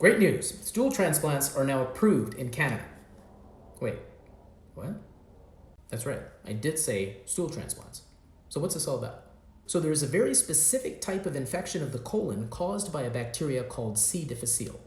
Great news. Stool transplants are now approved in Canada. Wait, what? That's right. I did say stool transplants. So what's this all about? So there's a very specific type of infection of the colon caused by a bacteria called C. difficile.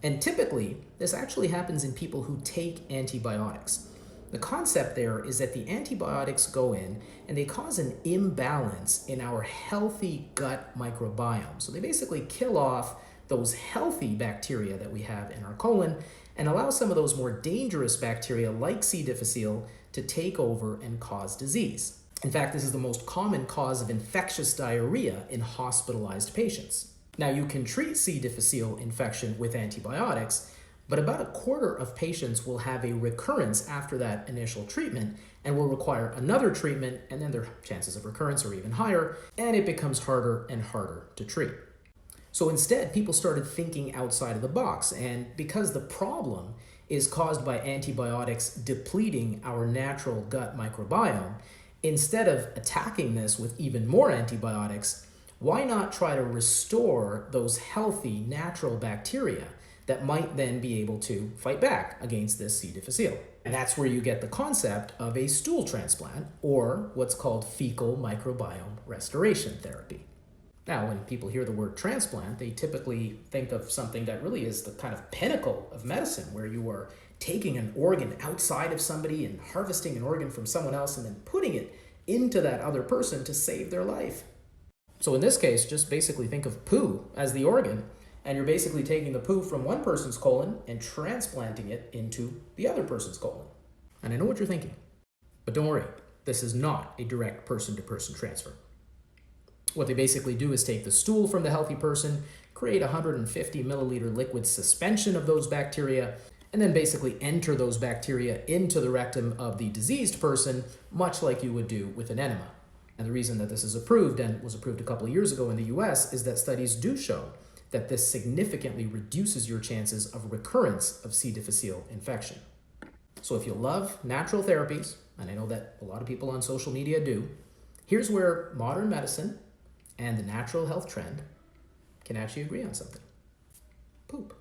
And typically, this actually happens in people who take antibiotics. The concept there is that the antibiotics go in and they cause an imbalance in our healthy gut microbiome. So they basically kill off those healthy bacteria that we have in our colon and allow some of those more dangerous bacteria like C. difficile to take over and cause disease. In fact, this is the most common cause of infectious diarrhea in hospitalized patients. Now, you can treat C. difficile infection with antibiotics, but about a quarter of patients will have a recurrence after that initial treatment and will require another treatment, and then their chances of recurrence are even higher, and it becomes harder and harder to treat. So instead, people started thinking outside of the box, and because the problem is caused by antibiotics depleting our natural gut microbiome, instead of attacking this with even more antibiotics, why not try to restore those healthy natural bacteria that might then be able to fight back against this C. difficile? And that's where you get the concept of a stool transplant, or what's called fecal microbiome restoration therapy. Now, when people hear the word transplant, they typically think of something that really is the kind of pinnacle of medicine, where you are taking an organ outside of somebody and harvesting an organ from someone else and then putting it into that other person to save their life. So in this case, just basically think of poo as the organ, and you're basically taking the poo from one person's colon and transplanting it into the other person's colon. And I know what you're thinking, but don't worry, this is not a direct person-to-person transfer. What they basically do is take the stool from the healthy person, create a 150 milliliter liquid suspension of those bacteria, and then basically enter those bacteria into the rectum of the diseased person, much like you would do with an enema. And the reason that this is approved, and was approved a couple of years ago in the US, is that studies do show that this significantly reduces your chances of recurrence of C. difficile infection. So if you love natural therapies, and I know that a lot of people on social media do, here's where modern medicine and the natural health trend can actually agree on something: poop.